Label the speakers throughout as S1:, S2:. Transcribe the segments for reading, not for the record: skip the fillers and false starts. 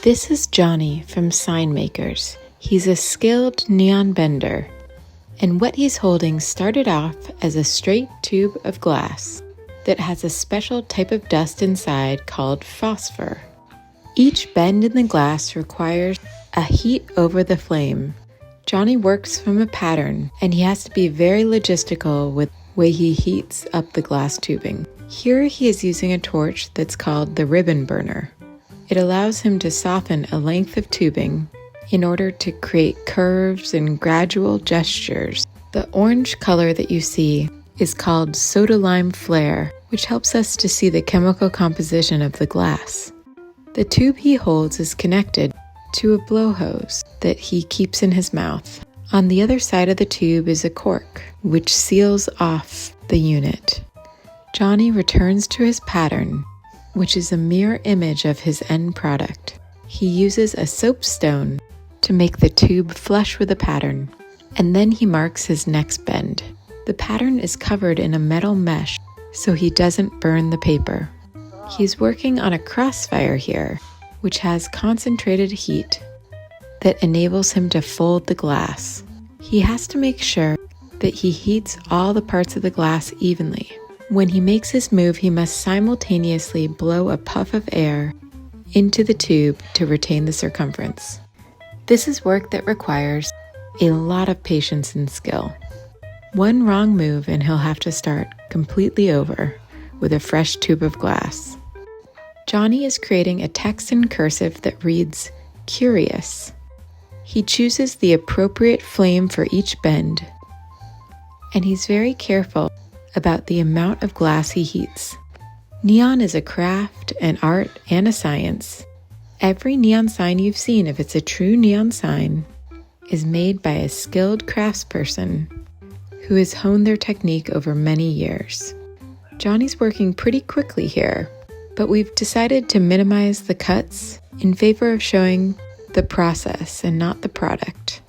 S1: This is Johnny from Sign Makers. He's a skilled neon bender, and what he's holding started off as a straight tube of glass that has a special type of dust inside called phosphor. Each bend in the glass requires a heat over the flame. Johnny works from a pattern, and he has to be very logistical with the way he heats up the glass tubing. Here he is using a torch that's called the ribbon burner. It allows him to soften a length of tubing in order to create curves and gradual gestures. The orange color that you see is called soda lime flare, which helps us to see the chemical composition of the glass. The tube he holds is connected to a blowhose that he keeps in his mouth. On the other side of the tube is a cork, which seals off the unit. Johnny returns to his pattern, which is a mirror image of his end product. He uses a soapstone to make the tube flush with the pattern, and then he marks his next bend. The pattern is covered in a metal mesh so he doesn't burn the paper. He's working on a Crossfire here, which has concentrated heat that enables him to fold the glass. He has to make sure that he heats all the parts of the glass evenly. When he makes his move, he must simultaneously blow a puff of air into the tube to retain the circumference. This is work that requires a lot of patience and skill. One wrong move and he'll have to start completely over with a fresh tube of glass. Johnny is creating a text in cursive that reads, "Curious." He chooses the appropriate flame for each bend, and he's very careful about the amount of glass he heats. Neon is a craft, an art, and a science. Every neon sign you've seen, if it's a true neon sign, is made by a skilled craftsperson who has honed their technique over many years. Johnny's working pretty quickly here, but we've decided to minimize the cuts in favor of showing the process and not the product.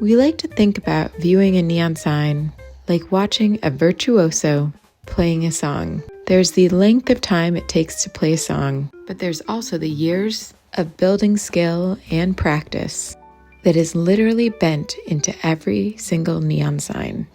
S1: We like to think about viewing a neon sign like watching a virtuoso playing a song. There's the length of time it takes to play a song, but there's also the years of building skill and practice that is literally bent into every single neon sign.